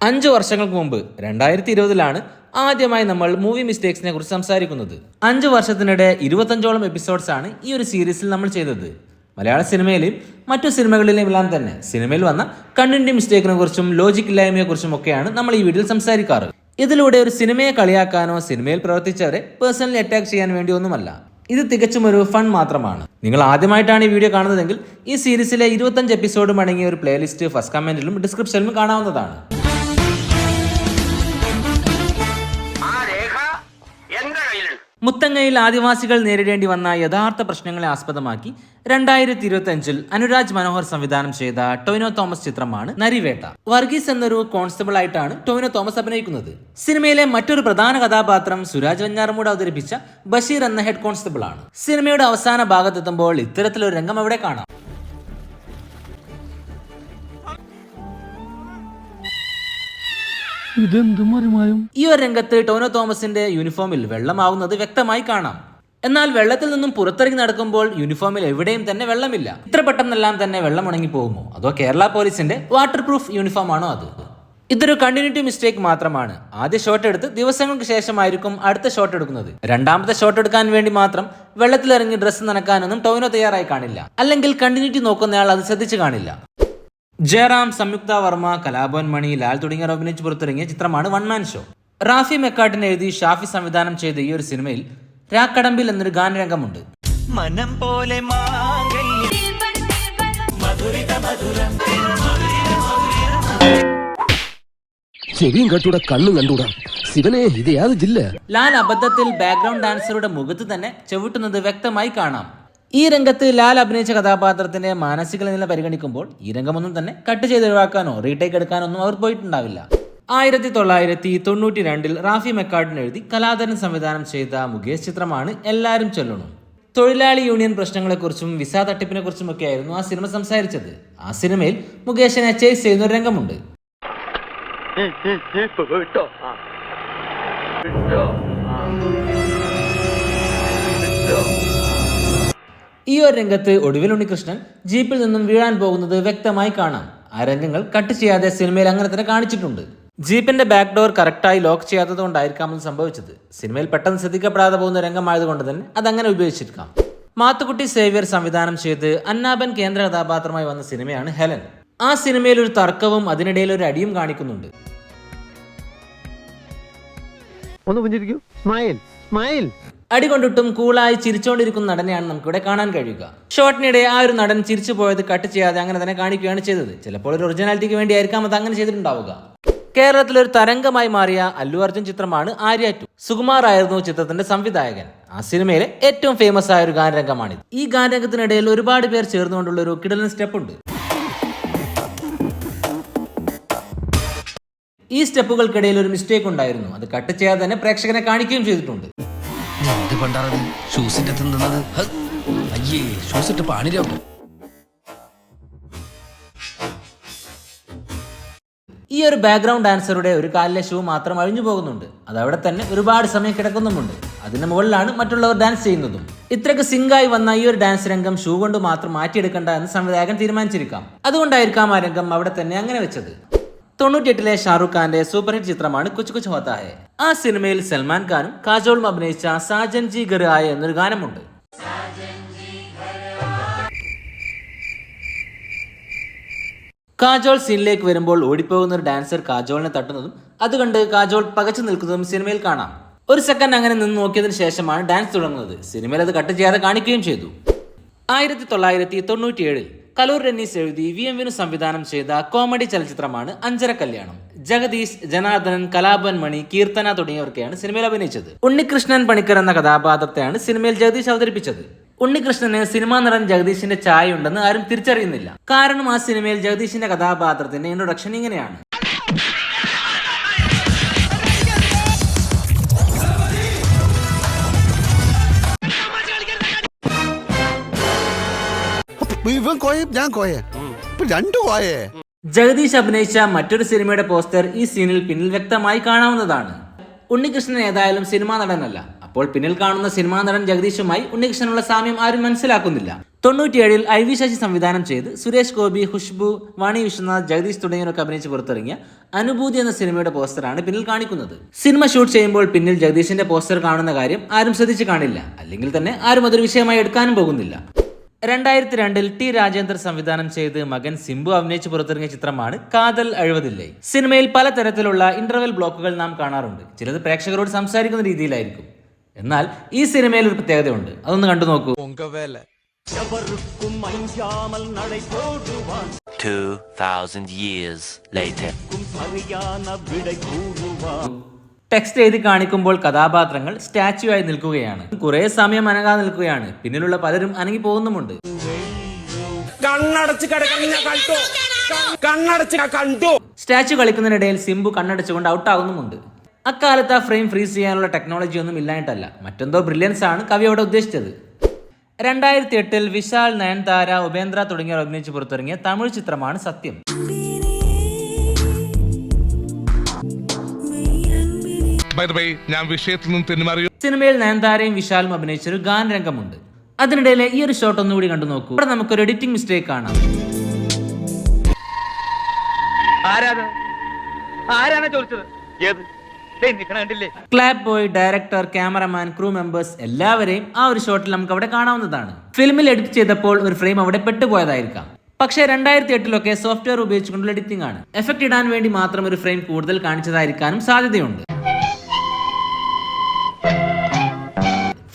5 വർഷങ്ങൾക്ക് മുമ്പ് 2020 ആദ്യമായി നമ്മൾ മൂവി മിസ്റ്റേക്സിനെ കുറിച്ച് സംസാരിക്കുന്നത്. 5 വർഷത്തിനിടെ 25ഓളം എപ്പിസോഡ്സ് ആണ് ഈ ഒരു സീരീസിൽ നമ്മൾ ചെയ്തത്. മലയാള സിനിമയിലെയും മറ്റു സിനിമകളിലെയും എല്ലാം തന്നെ സിനിമയിൽ വന്ന കണ്ടന്റ് മിസ്റ്റേക്കിനെ കുറിച്ചും ലോജിക് ഇല്ലായ്മയെ കുറിച്ചും ഒക്കെയാണ് നമ്മൾ ഈ വീഡിയോയിൽ സംസാരിക്കാറ്. ഇതിലൂടെ ഒരു സിനിമയെ കളിയാക്കാനോ സിനിമയിൽ പ്രവർത്തിച്ചവരെ പേഴ്സണലി അറ്റാക്ക് ചെയ്യാൻ വേണ്ടി ഒന്നുമല്ല. ഇത് തികച്ചും ഒരു ഫൺ മാത്രമാണ്. നിങ്ങൾ ആദ്യമായിട്ടാണ് ഈ വീഡിയോ കാണുന്നതെങ്കിൽ ഈ സീരീസിലെ 25 എപ്പിസോഡും അടങ്ങിയ ഒരു പ്ലേലിസ്റ്റ് ഫസ്റ്റ് കമന്റിലും ഡിസ്ക്രിപ്ഷനിലും കാണാവുന്നതാണ്. മുത്തങ്ങയിൽ ആദിവാസികൾ നേരിടേണ്ടി വന്ന യഥാർത്ഥ പ്രശ്നങ്ങളെ ആസ്പദമാക്കി 2025 അനുരാജ് മനോഹർ സംവിധാനം ചെയ്ത ടൊവിനോ തോമസ് ചിത്രമാണ് നരിവേട്ട. വർഗീസ് എന്നൊരു കോൺസ്റ്റബിൾ ആയിട്ടാണ് ടൊവിനോ തോമസ് അഭിനയിക്കുന്നത്. സിനിമയിലെ മറ്റൊരു പ്രധാന കഥാപാത്രം സുരാജ് വെഞ്ഞാറമൂട് അവതരിപ്പിച്ച ബഷീർ എന്ന ഹെഡ് കോൺസ്റ്റബിൾ ആണ്. സിനിമയുടെ അവസാന ഭാഗത്തെത്തുമ്പോൾ ഇത്തരത്തിലൊരു രംഗം അവിടെ കാണാം. ഈ ഒരു രംഗത്ത് ടൊവിനോ തോമസിന്റെ യൂണിഫോമിൽ വെള്ളമാവുന്നത് വ്യക്തമായി കാണാം. എന്നാൽ വെള്ളത്തിൽ നിന്നും പുറത്തിറങ്ങി നടക്കുമ്പോൾ യൂണിഫോമിൽ എവിടെയും തന്നെ വെള്ളമില്ല. ഇത്ര പെട്ടെന്നെല്ലാം തന്നെ വെള്ളം ഉണങ്ങി പോകുമോ? അതോ കേരള പോലീസിന്റെ വാട്ടർ പ്രൂഫ് യൂണിഫോം ആണോ അത്? ഇതൊരു കണ്ടിന്യൂറ്റി മിസ്റ്റേക്ക് മാത്രമാണ്. ആദ്യ ഷോട്ട് എടുത്ത് ദിവസങ്ങൾക്ക് ശേഷമായിരിക്കും അടുത്ത ഷോട്ട് എടുക്കുന്നത്. രണ്ടാമത്തെ ഷോട്ട് എടുക്കാൻ വേണ്ടി മാത്രം വെള്ളത്തിലിറങ്ങി ഡ്രസ്സ് നനക്കാനൊന്നും ടൊവിനോ തയ്യാറായി കാണില്ല. അല്ലെങ്കിൽ കണ്ടിന്യൂറ്റി നോക്കുന്നയാൾ അത് ശ്രദ്ധിച്ചു കാണില്ല. ജയറാം, സംയുക്ത വർമ്മ, കലാഭവൻ മണി, ലാൽ തുടങ്ങിയവർ അഭിനയിച്ച് പുറത്തിറങ്ങിയ ചിത്രമാണ് വൺ മാൻ ഷോ. റാഫി മെക്കാട്ടിനെ എഴുതി ഷാഫി സംവിധാനം ചെയ്ത ഈ ഒരു സിനിമയിൽ രാക്കടമ്പിൽ എന്നൊരു ഗാനരംഗമുണ്ട്. മനം പോലെ ചെവിയും കണ്ടൂടാ കണ്ണും കണ്ടൂടാ ശിവനെ, ഇത് യാതൊരു ജില്ല. ലാൽ അബദ്ധത്തിൽ ബാക്ക്ഗ്രൗണ്ട് ഡാൻസറുടെ മുഖത്ത് തന്നെ ചവിട്ടുന്നത് വ്യക്തമായി കാണാം. ഈ രംഗത്ത് ലാൽ അഭിനയിച്ച കഥാപാത്രത്തിന്റെ മാനസിക നില പരിഗണിക്കുമ്പോൾ ഈ രംഗമൊന്നും തന്നെ കട്ട് ചെയ്ത് ഒഴിവാക്കാനോ റീടേക്ക് എടുക്കാനോ ഒന്നും അവർ പോയിട്ടുണ്ടാവില്ല. 1992 റാഫി മെക്കാർട്ടിന് എഴുതി കലാധരൻ സംവിധാനം ചെയ്ത മുകേഷ് ചിത്രമാണ് എല്ലാരും ചൊല്ലണു. തൊഴിലാളി യൂണിയൻ പ്രശ്നങ്ങളെക്കുറിച്ചും വിസ തട്ടിപ്പിനെ കുറിച്ചും ഒക്കെ ആയിരുന്നു ആ സിനിമ സംസാരിച്ചത്. ആ സിനിമയിൽ മുകേഷിനെ ചേസ് ചെയ്യുന്ന ഒരു രംഗമുണ്ട്. ഈ ഒരു രംഗത്ത് ഒടുവിൽ ഉണ്ണികൃഷ്ണൻ ജീപ്പിൽ നിന്നും വീഴാൻ പോകുന്നത് വ്യക്തമായി കാണാം. ആ രംഗങ്ങൾ കട്ട് ചെയ്യാതെ സിനിമയിൽ അങ്ങനെ തന്നെ കാണിച്ചിട്ടുണ്ട്. ജീപ്പിന്റെ ബാക്ക് ഡോർ കറക്റ്റായി ലോക്ക് ചെയ്യാത്തത് കൊണ്ടായിരിക്കാമെന്ന് സംഭവിച്ചത്. സിനിമയിൽ പെട്ടെന്ന് ശ്രദ്ധിക്കപ്പെടാതെ പോകുന്ന രംഗമായതുകൊണ്ട് തന്നെ അതങ്ങനെ ഉപയോഗിച്ചിരിക്കാം. മാത്തുക്കുട്ടി സേവ്യർ സംവിധാനം ചെയ്ത് അന്നാബൻ കേന്ദ്ര കഥാപാത്രമായി വന്ന സിനിമയാണ് ഹെലൻ. ആ സിനിമയിൽ ഒരു തർക്കവും അതിനിടയിൽ ഒരു അടിയും കാണിക്കുന്നുണ്ട്. അടികൊണ്ടിട്ടും കൂളായി ചിരിച്ചുകൊണ്ടിരിക്കുന്ന നടനെയാണ് നമുക്കിവിടെ കാണാൻ കഴിയുക. ഷോട്ടിനിടെ ആ ഒരു നടൻ ചിരിച്ചു പോയത് കട്ട് ചെയ്യാതെ അങ്ങനെ തന്നെ കാണിക്കുകയാണ് ചെയ്തത്. ചിലപ്പോൾ ഒരു ഒറിജിനാലിറ്റിക്ക് വേണ്ടി ആയിരിക്കാം അത് അങ്ങനെ ചെയ്തിട്ടുണ്ടാവുക. കേരളത്തിലൊരു തരംഗമായി മാറിയ അല്ലു അർജുൻ ചിത്രമാണ് ആര്യ 2. സുകുമാർ ആയിരുന്നു ചിത്രത്തിന്റെ സംവിധായകൻ. ആ സിനിമയിലെ ഏറ്റവും ഫേമസ് ആയ ഒരു ഗാനരംഗമാണിത്. ഈ ഗാനരംഗത്തിനിടയിൽ ഒരുപാട് പേർ ചേർന്നുകൊണ്ടുള്ള ഒരു കിടലൻ സ്റ്റെപ്പ് ഉണ്ട്. ഈ സ്റ്റെപ്പുകൾക്കിടയിൽ ഒരു മിസ്റ്റേക്ക് ഉണ്ടായിരുന്നു. അത് കട്ട് ചെയ്യാതെ തന്നെ പ്രേക്ഷകനെ കാണിക്കുകയും ചെയ്തിട്ടുണ്ട്. ഈ ഒരു ബാക്ക്ഗ്രൗണ്ട് ഡാൻസറുടെ ഒരു കാലിലെ ഷൂ മാത്രം അഴിഞ്ഞു പോകുന്നുണ്ട്. അതവിടെ തന്നെ ഒരുപാട് സമയം കിടക്കുന്നുമുണ്ട്. അതിന് മുകളിലാണ് മറ്റുള്ളവർ ഡാൻസ് ചെയ്യുന്നതും. ഇത്രയ്ക്ക് സിങ്കായി വന്ന ഈ ഒരു ഡാൻസ് രംഗം ഷൂ കൊണ്ട് മാത്രം മാറ്റിയെടുക്കേണ്ട എന്ന് സംവിധായകൻ തീരുമാനിച്ചിരിക്കാം. അതുകൊണ്ടായിരിക്കാം ആ രംഗം അവിടെ തന്നെ അങ്ങനെ വെച്ചത്. 98 ഷാറുഖ് ഖാന്റെ സൂപ്പർ ഹിറ്റ് ചിത്രമാണ് കുച്ച് കുച്ച് ഹോത്താ ഹൈ. ആ സിനിമയിൽ സൽമാൻ ഖാനും കാജോളും അഭിനയിച്ച സാജൻ ജി ഘർ ആയ എന്നൊരു ഗാനമുണ്ട്. കാജോൾ സീനിലേക്ക് വരുമ്പോൾ ഓടിപ്പോകുന്ന ഒരു ഡാൻസർ കാജോളിനെ തട്ടുന്നതും അതുകണ്ട് കാജോൾ പകച്ചു നിൽക്കുന്നതും സിനിമയിൽ കാണാം. ഒരു സെക്കൻഡ് അങ്ങനെ നിന്ന് നോക്കിയതിനു ശേഷമാണ് ഡാൻസ് തുടങ്ങുന്നത്. സിനിമയിൽ അത് കട്ട് ചെയ്യാതെ കാണിക്കുകയും ചെയ്തു. 1997 കലൂർ ഡെന്നീസ് എഴുതി VM വിനു സംവിധാനം ചെയ്ത കോമഡി ചലച്ചിത്രമാണ് അഞ്ചര കല്യാണം. ജഗദീഷ്, ജനാർദ്ദനൻ, കലാഭവൻ മണി, കീർത്തന തുടങ്ങിയവർക്കാണ് സിനിമയിൽ അഭിനയിച്ചത്. ഉണ്ണികൃഷ്ണൻ പണിക്കർ എന്ന കഥാപാത്രത്തെയാണ് സിനിമയിൽ ജഗദീഷ് അവതരിപ്പിച്ചത്. ഉണ്ണികൃഷ്ണന് സിനിമാ നടൻ ജഗദീഷിന്റെ ചായ ഉണ്ടെന്ന് ആരും തിരിച്ചറിയുന്നില്ല. കാരണം ആ സിനിമയിൽ ജഗദീഷിന്റെ കഥാപാത്രത്തിന്റെ ഇൻട്രൊഡക്ഷൻ ഇങ്ങനെയാണ്. ജഗദീഷ് അഭിനയിച്ച മറ്റൊരു സിനിമയുടെ പോസ്റ്റർ ഈ സീനിൽ പിന്നിൽ വ്യക്തമായി കാണാവുന്നതാണ്. ഉണ്ണികൃഷ്ണൻ ഏതായാലും സിനിമാ നടനല്ല. അപ്പോൾ പിന്നിൽ കാണുന്ന സിനിമാ നടൻ ജഗദീഷുമായി ഉണ്ണികൃഷ്ണനുള്ള സാമ്യം ആരും മനസ്സിലാക്കുന്നില്ല. 97-ൽ IV ശശി സംവിധാനം ചെയ്ത് സുരേഷ് ഗോപി, ഖുഷ്ബു, വാണി വിശ്വനാഥ്, ജഗദീഷ് തുടങ്ങിയവരൊക്കെ അഭിനയിച്ച് പുറത്തിറങ്ങിയ അനുഭൂതി എന്ന സിനിമയുടെ പോസ്റ്ററാണ് പിന്നിൽ കാണിക്കുന്നത്. സിനിമ ഷൂട്ട് ചെയ്യുമ്പോൾ പിന്നിൽ ജഗദീഷിന്റെ പോസ്റ്റർ കാണുന്ന കാര്യം ആരും ശ്രദ്ധിച്ച് കാണില്ല. അല്ലെങ്കിൽ തന്നെ ആരും അതൊരു വിഷയമായി എടുക്കാനും പോകുന്നില്ല. 2002-ൽ ടി രാജേന്ദ്ര സംവിധാനം ചെയ്ത് മകൻ സിംബു അഭിനയിച്ച് പുറത്തിറങ്ങിയ ചിത്രമാണ് കാതൽ അഴുവതില്ലേ. സിനിമയിൽ പലതരത്തിലുള്ള ഇന്റർവെൽ ബ്ലോക്കുകൾ നാം കാണാറുണ്ട്. ചിലത് പ്രേക്ഷകരോട് സംസാരിക്കുന്ന രീതിയിലായിരിക്കും. എന്നാൽ ഈ സിനിമയിൽ ഒരു പ്രത്യേകതയുണ്ട്, അതൊന്ന് കണ്ടു നോക്കൂ. 2000 years later. ടെക്സ്റ്റ് എഴുതി കാണിക്കുമ്പോൾ കഥാപാത്രങ്ങൾ സ്റ്റാച്യു ആയി നിൽക്കുകയാണ്. കുറെ സമയം അനങ്ങാതെ നിൽക്കുകയാണ്. പിന്നിലുള്ള പലരും അനങ്ങി പോകുന്നുമുണ്ട്. സ്റ്റാച്യു കളിക്കുന്നതിനിടയിൽ സിംബു കണ്ണടച്ചുകൊണ്ട് ഔട്ടാകുന്നുമുണ്ട്. അക്കാലത്ത് ആ ഫ്രെയിം ഫ്രീസ് ചെയ്യാനുള്ള ടെക്നോളജി ഒന്നും ഇല്ലായിട്ടല്ല, മറ്റെന്തോ ബ്രില്യൻസ് ആണ് കവി അവിടെ ഉദ്ദേശിച്ചത്. 2008-ൽ വിശാൽ, നയൻതാര, ഉപേന്ദ്ര തുടങ്ങിയവർ അഭിനയിച്ച് പുറത്തിറങ്ങിയ തമിഴ് ചിത്രമാണ് സത്യം. ഞാൻ വിഷയത്തിൽ നിന്നും തെന്നുമാറിയോ. സിനിമയിൽ നയൻതാരയും വിശാലും അഭിനയിച്ചൊരു ഗാനരംഗമുണ്ട്. അതിനിടയിലെ ഈ ഒരു ഷോട്ട് ഒന്നുകൂടി കണ്ടു നോക്കൂ. ഇവിടെ നമുക്കൊരു എഡിറ്റിംഗ് മിസ്റ്റേക്ക് കാണാം. Clap boy, director, cameraman, crew members എല്ലാവരെയും ആ ഒരു ഷോട്ടിൽ നമുക്ക് അവിടെ കാണാവുന്നതാണ്. ഫിലിമിൽ എഡിറ്റ് ചെയ്തപ്പോൾ ഒരു ഫ്രെയിം അവിടെ പെട്ടുപോയതായിരിക്കാം. പക്ഷേ 2008-ലൊക്കെ സോഫ്റ്റ്വെയർ ഉപയോഗിച്ചുകൊണ്ടുള്ള എഡിറ്റിംഗ് ആണ്. എഫക്ട് ഇടാൻ വേണ്ടി മാത്രം ഒരു ഫ്രെയിം കൂടുതൽ കാണിച്ചതായിരിക്കാനും സാധ്യതയുണ്ട്.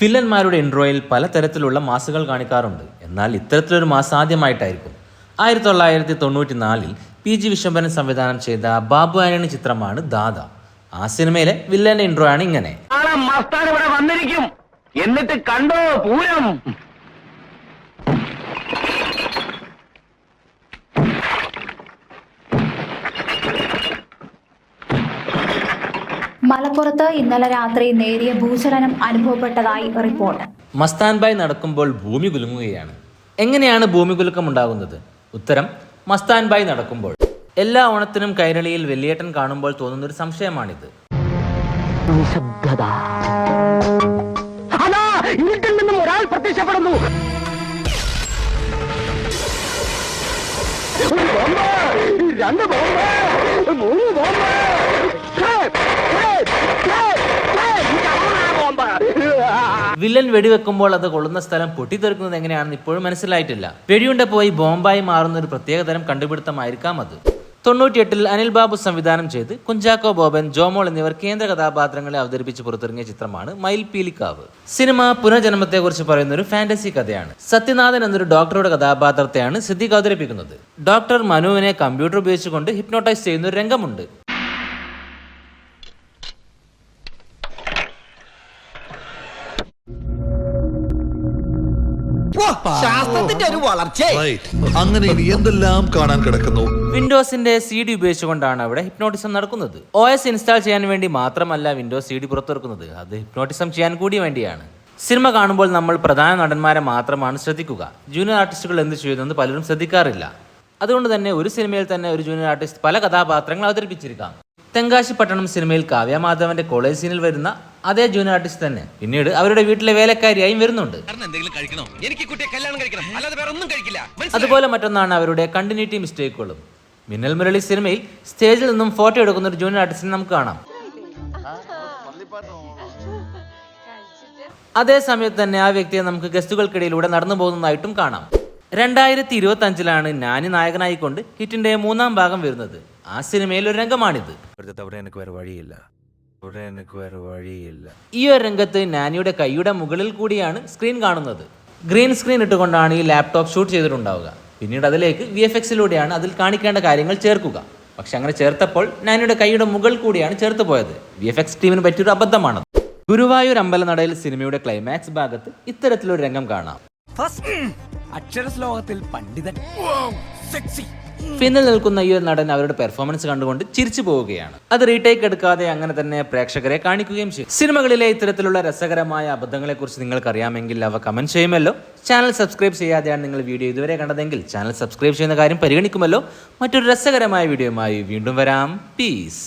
വില്ലന്മാരുടെ ഇൻട്രോയിൽ പലതരത്തിലുള്ള മാസുകൾ കാണിക്കാറുണ്ട്. എന്നാൽ ഇത്തരത്തിലൊരു മാസ് ആദ്യമായിട്ടായിരിക്കും. 1994-ൽ PG വിശ്വംഭരൻ സംവിധാനം ചെയ്ത ബാബു ആന്റണി ചിത്രമാണ് ദാദ. ആ സിനിമയിലെ വില്ലന്റെ ഇൻട്രോ ആണ് ഇങ്ങനെ. വന്നിരിക്കും എന്നിട്ട് കണ്ടോ പൂരം. മലപ്പുറത്ത് ഇന്നലെ രാത്രി നേരിയ ഭൂചലനം അനുഭവപ്പെട്ടതായി റിപ്പോർട്ട്. മസ്താൻ ബായ് നടക്കുമ്പോൾ ഭൂമി കുലുങ്ങുകയാണ്. എങ്ങനെയാണ് ഭൂമി കുലുക്കം ഉണ്ടാകുന്നത്? ഉത്തരം, മസ്താൻ ബായ് നടക്കുമ്പോൾ. എല്ലാ ഓണത്തിനും കൈരളിയിൽ വെള്ളിയേട്ടൻ കാണുമ്പോൾ തോന്നുന്നൊരു സംശയമാണിത്. ഇരുട്ടിൽ നിന്നും ഒരാൾ പ്രത്യക്ഷപ്പെടുന്നു. രണ്ട് ബോംബ്, മൂന്ന് ബോംബ്. വില്ലൻ വെടിവെക്കുമ്പോൾ അത് കൊള്ളുന്ന സ്ഥലം പൊട്ടിത്തെറിക്കുന്നത് എങ്ങനെയാണെന്ന് ഇപ്പോഴും മനസ്സിലായിട്ടില്ല. വെടിയുണ്ട പോയി ബോംബായി മാറുന്ന ഒരു പ്രത്യേകതരം കണ്ടുപിടുത്തമായിരിക്കാം അത്. 98-ൽ അനിൽ ബാബു സംവിധാനം ചെയ്ത് കുഞ്ചാക്കോ ബോബൻ, ജോമോൾ എന്നിവർ കേന്ദ്ര കഥാപാത്രങ്ങളെ അവതരിപ്പിച്ച് പുറത്തിറങ്ങിയ ചിത്രമാണ് മയിൽപീലിക്കാവ്. സിനിമ പുനർജന്മത്തെക്കുറിച്ച് പറയുന്ന ഒരു ഫാന്റസി കഥയാണ്. സത്യനാഥൻ എന്നൊരു ഡോക്ടറുടെ കഥാപാത്രത്തെയാണ് സിദ്ദീഖ് അവതരിപ്പിക്കുന്നത്. ഡോക്ടർ മനുവിനെ കമ്പ്യൂട്ടർ ഉപയോഗിച്ചുകൊണ്ട് ഹിപ്നോട്ടൈസ് ചെയ്യുന്ന ഒരു രംഗമുണ്ട്. ശാസ്ത്രത്തിന്റെ ഒരു വളർച്ച. അങ്ങനെ ഇനി എന്തെല്ലാം കാണാൻ കിടക്കുന്നു. വിൻഡോസിന്റെ CD ഉപയോഗിച്ചുകൊണ്ടാണ് അവിടെ ഹിപ്നോട്ടിസം നടക്കുന്നത്. OS ഇൻസ്റ്റാൾ ചെയ്യാൻ വേണ്ടി മാത്രമല്ല വിൻഡോസ് CD പുറത്തിറക്കുന്നത്, അത് ഹിപ്നോട്ടിസം ചെയ്യാൻ കൂടി വേണ്ടിയാണ്. സിനിമ കാണുമ്പോൾ നമ്മൾ പ്രധാന നടന്മാരെ മാത്രമാണ് ശ്രദ്ധിക്കുക. ജൂനിയർ ആർട്ടിസ്റ്റുകൾ എന്ത് ചെയ്യുന്നത് പലരും ശ്രദ്ധിക്കാറില്ല. അതുകൊണ്ട് തന്നെ ഒരു സിനിമയിൽ തന്നെ ഒരു ജൂനിയർ ആർട്ടിസ്റ്റ് പല കഥാപാത്രങ്ങൾ അവതരിപ്പിച്ചിരിക്കാം. തെങ്കാശിപ്പട്ടണം സിനിമയിൽ കാവ്യ മാധവന്റെ കോളേജ് സീനിൽ വരുന്ന അതേ ജൂനിയർ ആർട്ടിസ്റ്റ് തന്നെ പിന്നീട് അവരുടെ വീട്ടിലെ വേലക്കാരിയായും വരുന്നുണ്ട്. അതുപോലെ മറ്റൊന്നാണ് അവരുടെ കണ്ടിന്യൂറ്റി മിസ്റ്റേക്കുകളും. മിന്നൽ മുരളി സിനിമയിൽ സ്റ്റേജിൽ നിന്നും ഫോട്ടോ എടുക്കുന്ന ഒരു ജൂനിയർ ആർട്ടിസ്റ്റിനെ നമുക്ക് കാണാം. അതേ സമയത്ത് തന്നെ ആ വ്യക്തിയെ നമുക്ക് ഗസ്റ്റുകൾക്കിടയിലൂടെ നടന്നു പോകുന്നതായിട്ടും കാണാം. 2025-ലാണ് നാനി നായകനായിക്കൊണ്ട് ഹിറ്റിന്റെ 3-ാം ഭാഗം വരുന്നത്. ആ സിനിമയിൽ ഒരു രംഗമാണിത്. ഈ ഒരു രംഗത്ത് നാനിയുടെ കൈയുടെ മുകളിൽ കൂടിയാണ് സ്ക്രീൻ കാണുന്നത്. ഗ്രീൻ സ്ക്രീൻ ഇട്ടുകൊണ്ടാണ് ഈ ലാപ്ടോപ്പ് ഷൂട്ട് ചെയ്തിട്ടുണ്ടാവുക. പിന്നീട് അതിലേക്ക് VFX-ലൂടെയാണ് അതിൽ കാണിക്കേണ്ട കാര്യങ്ങൾ ചേർക്കുക. പക്ഷെ അങ്ങനെ ചേർത്തപ്പോൾ നാനിയുടെ കൈയുടെ മുകളിൽ കൂടിയാണ് ചേർത്ത് പോയത്. VFX ടീമിന് പറ്റിയൊരു അബദ്ധമാണ്. ഗുരുവായൂർ അമ്പലനടയിൽ സിനിമയുടെ ക്ലൈമാക്സ് ഭാഗത്ത് ഇത്തരത്തിലൊരു രംഗം കാണാം. അക്ഷരശ്ലോകത്തിൽ പണ്ഡിതൻ. പിന്നിൽ നിൽക്കുന്ന ഈ ഒരു നടൻ അവരുടെ പെർഫോമൻസ് കണ്ടുകൊണ്ട് ചിരിച്ചു പോവുകയാണ്. അത് റീടേക്ക് എടുക്കാതെ അങ്ങനെ തന്നെ പ്രേക്ഷകരെ കാണിക്കുകയും ചെയ്യും. സിനിമകളിലെ ഇത്തരത്തിലുള്ള രസകരമായ അബദ്ധങ്ങളെ കുറിച്ച് നിങ്ങൾക്ക് അറിയാമെങ്കിൽ അവ കമന്റ് ചെയ്യുമല്ലോ. ചാനൽ സബ്സ്ക്രൈബ് ചെയ്യാതെയാണ് നിങ്ങൾ വീഡിയോ ഇതുവരെ കണ്ടതെങ്കിൽ ചാനൽ സബ്സ്ക്രൈബ് ചെയ്യുന്ന കാര്യം പരിഗണിക്കുമല്ലോ. മറ്റൊരു രസകരമായ വീഡിയോയുമായി വീണ്ടും വരാം. പീസ്.